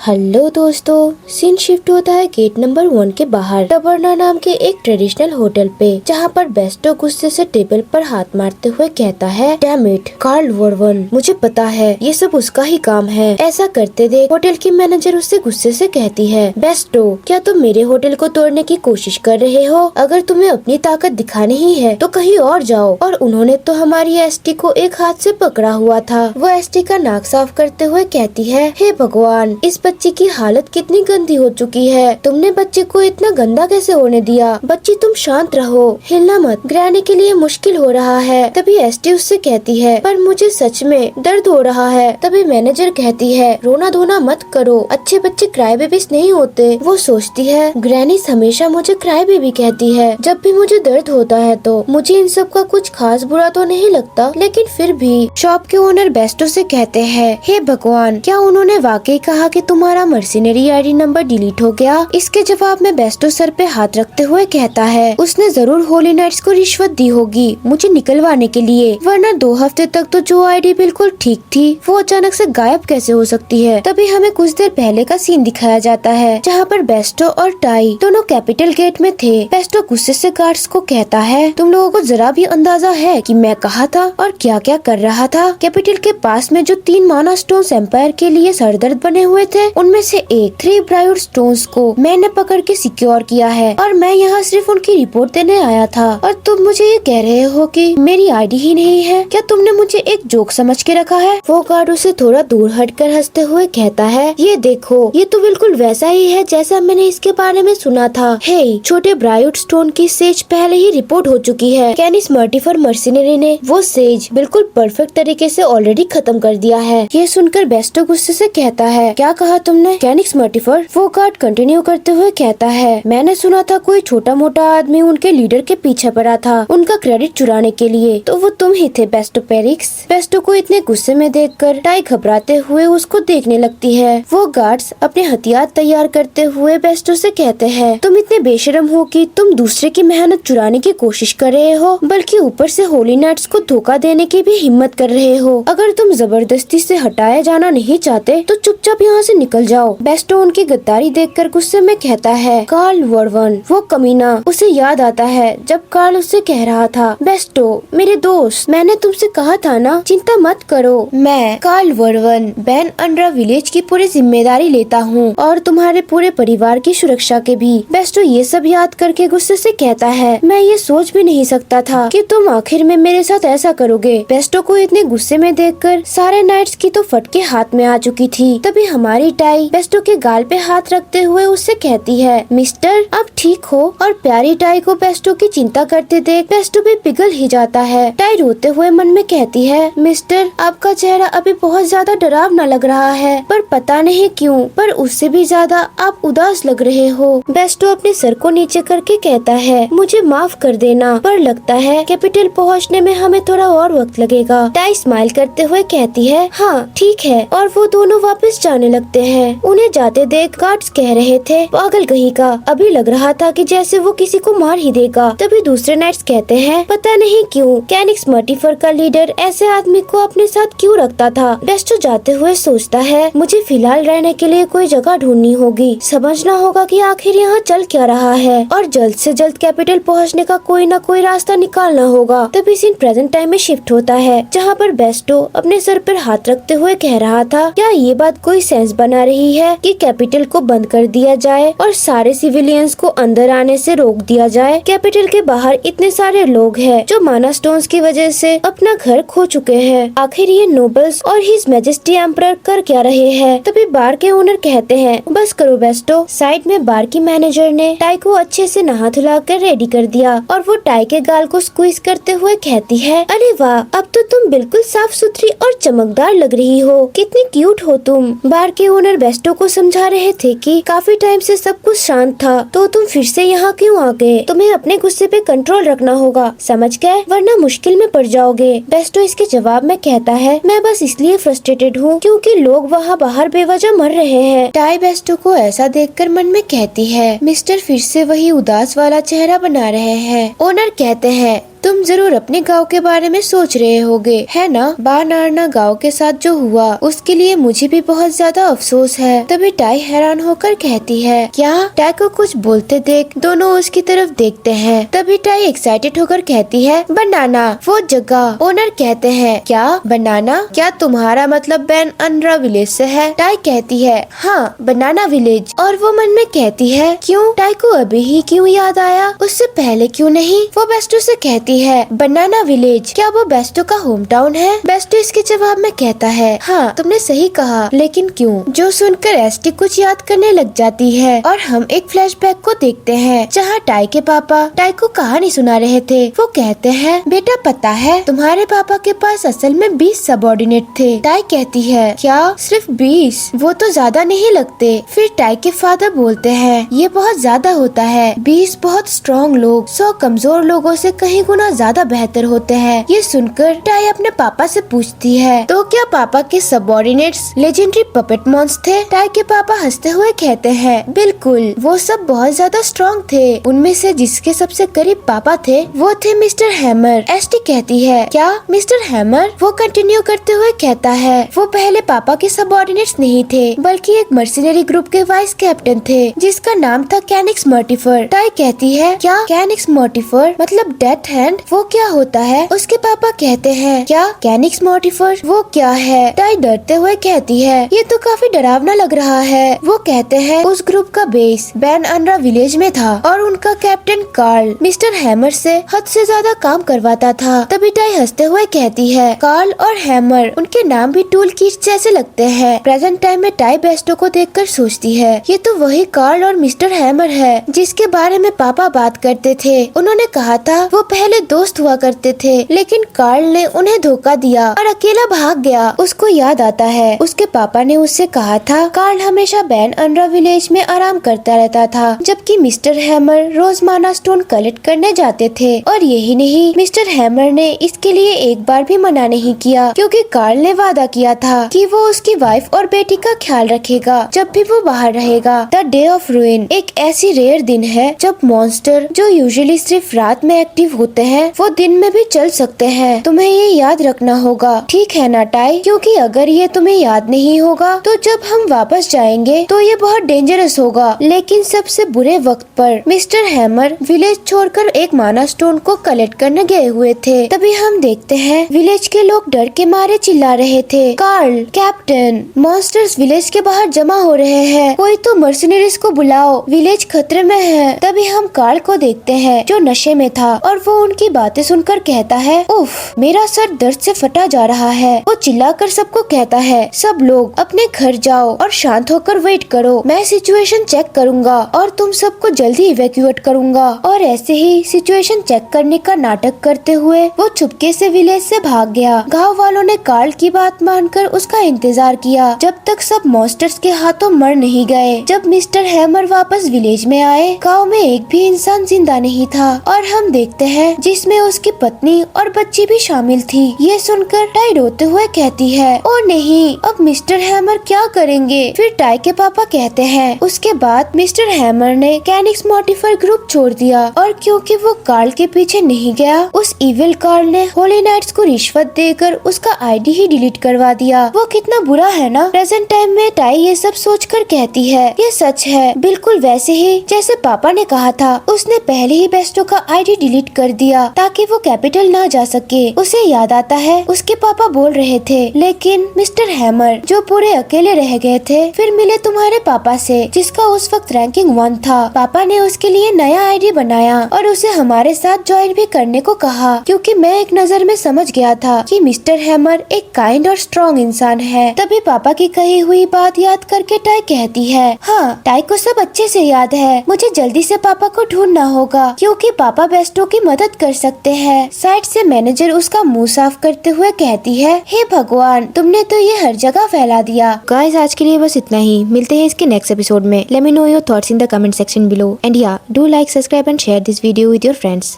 Hello दोस्तों, scene shift होता है गेट नंबर 1 के बाहर टबरना नाम के एक ट्रेडिशनल होटल पे, जहाँ पर बेस्टो गुस्से से टेबल पर हाथ मारते हुए कहता है, डैम इट कार्ल वर्वन, मुझे पता है ये सब उसका ही काम है। ऐसा करते देख होटल की मैनेजर उससे गुस्से से कहती है, बेस्टो क्या तुम मेरे होटल को तोड़ने की कोशिश कर रहे हो? अगर तुम्हें अपनी ताकत दिखानी ही है तो कहीं और जाओ। और उन्होंने तो हमारी एसटी को एक हाथ से पकड़ा हुआ था। वो एसटी का नाक साफ करते हुए कहती है, हे भगवान, इस बच्ची की हालत कितनी गंदी हो चुकी है। तुमने बच्चे को इतना गंदा कैसे होने दिया? बच्ची तुम शांत रहो, हिलना मत, ग्रैनी के लिए मुश्किल हो रहा है। तभी एसटी उससे कहती है, पर मुझे सच में दर्द हो रहा है। तभी मैनेजर कहती है, रोना धोना मत करो, अच्छे बच्चे क्राई बेबीज नहीं होते। वो सोचती है, ग्रैनी हमेशा मुझे क्राई बेबी कहती है जब भी मुझे दर्द होता है। तो मुझे इन सब का कुछ खास बुरा तो नहीं लगता, लेकिन फिर भी। शॉप के ओनर बेस्टो से कहते हैं, हे भगवान, क्या उन्होंने वाकई कहा कि तुम्हारा मर्सिनरी आईडी नंबर डिलीट हो गया? इसके जवाब में बेस्टो सर पे हाथ रखते हुए कहता है, उसने जरूर होली नाइट्स को रिश्वत दी होगी मुझे निकलवाने के लिए, वरना 2 हफ्ते तक तो जो आईडी बिल्कुल ठीक थी वो अचानक से गायब कैसे हो सकती है। तभी हमें कुछ देर पहले का सीन दिखाया जाता है, जहाँ पर बेस्टो और टाई दोनों कैपिटल गेट में थे। बेस्टो गुस्से से गार्ड्स को कहता है, तुम लोगों को जरा भी अंदाजा है कि मैं कहाँ था और क्या क्या कर रहा था? कैपिटल के पास में जो 3 माना स्टोन्स एम्पायर के लिए सरदर्द बने हुए थे, उनमें से एक 3 ब्राइट स्टोन्स को मैंने पकड़ के सिक्योर किया है और मैं यहाँ सिर्फ उनकी रिपोर्ट देने आया था। और तुम मुझे ये कह रहे हो कि मेरी आईडी ही नहीं है? क्या तुमने मुझे एक जोक समझ के रखा है? वो गार्ड उसे थोड़ा दूर हटकर हंसते हुए कहता है, ये देखो, ये तो बिल्कुल वैसा ही है जैसा मैंने इसके बारे में सुना था। हे, छोटे ब्राइट स्टोन की सेज पहले ही रिपोर्ट हो चुकी है। कैनिस मर्टिफर मर्सिनरी ने वो सेज बिल्कुल परफेक्ट तरीके से ऑलरेडी खत्म कर दिया है। ये सुनकर बेस्टो गुस्से से कहता है, क्या कहा तुमने? कैनिक्स मर्टिफर? वो गार्ड कंटिन्यू करते हुए कहता है, मैंने सुना था कोई छोटा मोटा आदमी उनके लीडर के पीछे पड़ा था उनका क्रेडिट चुराने के लिए, तो वो तुम ही थे बेस्टो पेरिक्स। बेस्टो को इतने गुस्से में देखकर टाई घबराते हुए उसको देखने लगती है। वो गार्ड्स अपने हथियार तैयार करते हुए बेस्टो से कहते हैं, तुम इतने बेशरम हो कि तुम दूसरे की मेहनत चुराने की कोशिश कर रहे हो, बल्कि ऊपर से होली नाइट्स को धोखा देने की भी हिम्मत कर रहे हो। अगर तुम जबरदस्ती से हटाया जाना नहीं चाहते तो चुपचाप यहाँ से निकल जाओ। बेस्टो उनकी गद्दारी देखकर गुस्से में कहता है, कार्ल वर्वन, वो कमीना। उसे याद आता है जब कार्ल उससे कह रहा था, बेस्टो मेरे दोस्त, मैंने तुमसे कहा था ना, चिंता मत करो, मैं कार्ल वर्वन बैन अंड्रा विलेज की पूरी जिम्मेदारी लेता हूँ और तुम्हारे पूरे परिवार की सुरक्षा के भी। बेस्टो ये सब याद करके गुस्से से कहता है, मैं ये सोच भी नहीं सकता था कि तुम आखिर में मेरे साथ ऐसा करोगे। बेस्टो को इतने गुस्से में देखकर सारे नाइट्स की तो फटके हाथ में आ चुकी थी। तभी हमारी टाई बेस्टो के गाल पे हाथ रखते हुए उससे कहती है, मिस्टर अब ठीक हो? और प्यारी टाई को बेस्टो की चिंता करते देख बेस्टो भी पिघल ही जाता है। टाई रोते हुए मन में कहती है, मिस्टर आपका चेहरा अभी बहुत ज्यादा डरावना लग रहा है, पर पता नहीं क्यों, पर उससे भी ज्यादा आप उदास लग रहे हो। बेस्टो अपने सर को नीचे करके कहता है, मुझे माफ कर देना, पर लगता है कैपिटल पहुँचने में हमें थोड़ा और वक्त लगेगा। टाई स्माइल करते हुए कहती है, हाँ ठीक है। और वो दोनों वापस जाने लगते हैं। उन्हें जाते देख गार्ड्स कह रहे थे, पागल कहीं का, अभी लग रहा था कि जैसे वो किसी को मार ही देगा। तभी दूसरे नाइट्स कहते हैं, पता नहीं क्यों कैनिक्स मर्टिफर का लीडर ऐसे आदमी को अपने साथ क्यों रखता था। बेस्टो जाते हुए सोचता है, मुझे फिलहाल रहने के लिए कोई जगह ढूंढनी होगी, समझना होगा कि आखिर यहाँ चल क्या रहा है, और जल्द से जल्द कैपिटल पहुँचने का कोई न कोई रास्ता निकालना होगा। तभी सीन प्रेजेंट टाइम में शिफ्ट होता है, जहाँ पर बेस्टो अपने सर पर हाथ रखते हुए कह रहा था, क्या ये बात कोई सेंस बना रही है कि कैपिटल को बंद कर दिया जाए और सारे सिविलियंस को अंदर आने से रोक दिया जाए? कैपिटल के बाहर इतने सारे लोग हैं जो माना स्टोन्स की वजह से अपना घर खो चुके हैं। आखिर ये नोबल्स और हिज मैजेस्टी एम्परर कर क्या रहे हैं? तभी बार के ओनर कहते हैं, बस करो बेस्टो। साइड में बार की मैनेजर ने टाई को अच्छे से नहा धुला कर रेडी कर दिया और वो टाई के गाल को स्क्वीज करते हुए कहती है, अरे वाह, अब तो तुम बिल्कुल साफ सुथरी और चमकदार लग रही हो, कितनी क्यूट हो तुम। बार के ओनर बेस्टो को समझा रहे थे कि काफी टाइम से सब कुछ शांत था, तो तुम फिर से यहाँ क्यों आ गए? तुम्हें अपने गुस्से पे कंट्रोल रखना होगा, समझ गए, वरना मुश्किल में पड़ जाओगे। बेस्टो इसके जवाब में कहता है, मैं बस इसलिए फ्रस्ट्रेटेड हूँ क्योंकि लोग वहाँ बाहर बेवजह मर रहे हैं। टाई बेस्टो को ऐसा देखकर मन में कहती है, मिस्टर फिर से वही उदास वाला चेहरा बना रहे हैं। ओनर कहते हैं, तुम जरूर अपने गांव के बारे में सोच रहे होगे, है ना? बानारना गांव के साथ जो हुआ उसके लिए मुझे भी बहुत ज्यादा अफसोस है। तभी टाई हैरान होकर कहती है, क्या? टाई को कुछ बोलते देख दोनों उसकी तरफ देखते हैं। तभी टाई एक्साइटेड होकर कहती है, बनाना, वो जगह। ओनर कहते हैं, क्या बनाना? क्या तुम्हारा मतलब बैनअनरा विलेज से है? टाई कहती है, हाँ, बनाना विलेज। और वो मन में कहती है, क्यों? टाई को अभी ही क्यों याद आया, उससे पहले क्यों नहीं? वो बेस्टो से कहती है, बनाना विलेज, क्या वो बेस्टो का होम टाउन है? बेस्टो इसके जवाब में कहता है, हाँ, तुमने सही कहा, लेकिन क्यों? जो सुनकर एस्टी कुछ याद करने लग जाती है और हम एक फ्लैशबैक को देखते हैं जहाँ टाई के पापा टाई को कहानी सुना रहे थे। वो कहते हैं, बेटा पता है तुम्हारे पापा के पास असल में 20 सबऑर्डिनेट थे। टाई कहती है, क्या सिर्फ 20? वो तो ज्यादा नहीं लगते? फिर टाई के फादर बोलते हैं, ये बहुत ज्यादा होता है। 20 बहुत स्ट्रॉन्ग लोग 100 कमजोर लोगों से कहीं गुना ज्यादा बेहतर होते हैं। ये सुनकर टाई अपने पापा से पूछती है, तो क्या पापा के सबऑर्डिनेट्स लेजेंडरी पपेट मॉन्स थे? टाई के पापा हंसते हुए कहते हैं, बिल्कुल, वो सब बहुत ज्यादा स्ट्रॉन्ग थे। उनमें से जिसके सबसे करीब पापा थे वो थे मिस्टर हैमर। एस्टी कहती है, क्या मिस्टर हैमर? वो कंटिन्यू करते हुए कहता है, वो पहले पापा के सबऑर्डिनेट्स नहीं थे बल्कि एक मर्सिनरी ग्रुप के वाइस कैप्टन थे जिसका नाम था कैनिक्स मर्टिफर। टाई कहती है, क्या कैनिक्स मर्टिफर मतलब डेथ हैंड? वो क्या होता है? उसके पापा कहते हैं, क्या कैनिक्स मर्टिफर वो क्या है? टाई डरते हुए कहती है, ये तो काफी डरावना लग रहा है। वो कहते हैं, उस ग्रुप का बेस बैनअनरा विलेज में था और उनका कैप्टन कार्ल मिस्टर हैमर से हद से ज्यादा काम करवाता था। तभी टाई हंसते हुए कहती है, कार्ल और हैमर, उनके नाम भी टूल किट जैसे लगते हैं। प्रेजेंट टाइम में टाई बेस्टो को देखकर सोचती है, ये तो वही कार्ल और मिस्टर हैमर है जिसके बारे में पापा बात करते थे। उन्होंने कहा था वो पहले दोस्त हुआ करते थे, लेकिन कार्ल ने उन्हें धोखा दिया और अकेला भाग गया। उसको याद आता है उसके पापा ने उससे कहा था कार्ल हमेशा बैनअनरा विलेज में आराम करता रहता था, जबकि मिस्टर हैमर रोज माना स्टोन कलेक्ट करने जाते थे। और यही नहीं, मिस्टर हैमर ने इसके लिए एक बार भी मना नहीं किया क्योंकि कार्ल ने वादा किया था कि वो उसकी वाइफ और बेटी का ख्याल रखेगा जब भी वो बाहर रहेगा। द डे ऑफ रूइन एक ऐसी रेयर दिन है जब मॉन्स्टर जो यूजुअली सिर्फ रात में एक्टिव होते हैं वो दिन में भी चल सकते हैं। तुम्हें ये याद रखना होगा, ठीक है ना टाई? क्योंकि अगर ये तुम्हें याद नहीं होगा तो जब हम वापस जाएंगे तो ये बहुत डेंजरस होगा। लेकिन सबसे बुरे वक्त पर मिस्टर हैमर विलेज छोड़कर एक माना स्टोन को कलेक्ट करने गए हुए थे। तभी हम देखते हैं विलेज के लोग डर के मारे चिल्ला रहे थे, कार्ल, कैप्टन, मॉन्स्टर्स विलेज के बाहर जमा हो रहे हैं, कोई तो मर्सिनरीज को बुलाओ, विलेज खतरे में है। तभी हम कार्ल को देखते हैं जो नशे में था और वो उनकी बातें सुनकर कहता है, उफ, मेरा सर दर्द से फटा जा रहा है। वो चिल्लाकर सबको कहता है, सब लोग अपने घर जाओ और शांत होकर वेट करो, मैं सिचुएशन चेक करूंगा और तुम सबको जल्दी इवैक्यूएट करूंगा। और ऐसे ही सिचुएशन चेक करने का नाटक करते हुए वो चुपके से विलेज से भाग गया। गांव वालों ने कार्ल की बात मानकर उसका इंतजार किया जब तक सब मॉन्स्टर्स के हाथों मर नहीं गए। जब मिस्टर हैमर वापस विलेज में आए, गांव में एक भी इंसान जिंदा नहीं था और हम देखते हैं जिसमें उसकी पत्नी और बच्ची भी शामिल थी। ये सुनकर टाई रोते हुए कहती है, ओ नहीं, अब मिस्टर हैमर क्या करेंगे? फिर टाई के पापा कहते हैं, उसके बाद मिस्टर हैमर ने कैनिक्स मर्टिफर ग्रुप छोड़ दिया और क्योंकि वो कार्ल के पीछे नहीं गया, उस इविल कार्ल ने होली नाइट्स को रिश्वत देकर उसका आईडी ही डिलीट करवा दिया। वो कितना बुरा है ना? प्रेजेंट टाइम में टाई ये सब सोचकर कहती है, ये सच है, बिल्कुल वैसे ही जैसे पापा ने कहा था। उसने पहले ही बेस्टो का आईडी डिलीट कर दिया ताकि वो कैपिटल ना जा सके। उसे याद आता है उसके पापा बोल रहे थे, लेकिन मिस्टर हैमर जो पूरे अकेले रह गए थे फिर मिले तुम्हारे पापा से जिसका उस वक्त रैंकिंग 1 था। पापा ने उसके लिए नया आईडी बनाया और उसे हमारे साथ ज्वाइन भी करने को कहा क्योंकि मैं एक नजर में समझ गया था कि मिस्टर हैमर एक काइंड और स्ट्रॉन्ग इंसान है। तभी पापा की कही हुई बात याद करके टाई कहती है, हाँ, टाई को सब अच्छे से याद है, मुझे जल्दी से पापा को ढूंढना होगा क्योंकि पापा बेस्टो की मदद कर सकते हैं। साइड से मैनेजर उसका मुंह साफ करते हुए कहती है, हे भगवान, तुमने तो ये हर जगह फैला दिया। गाइस, आज के लिए बस इतना ही, मिलते हैं इसके नेक्स्ट एपिसोड में। Let me know your thoughts in the comment section below and या do like, subscribe and share this video with your friends.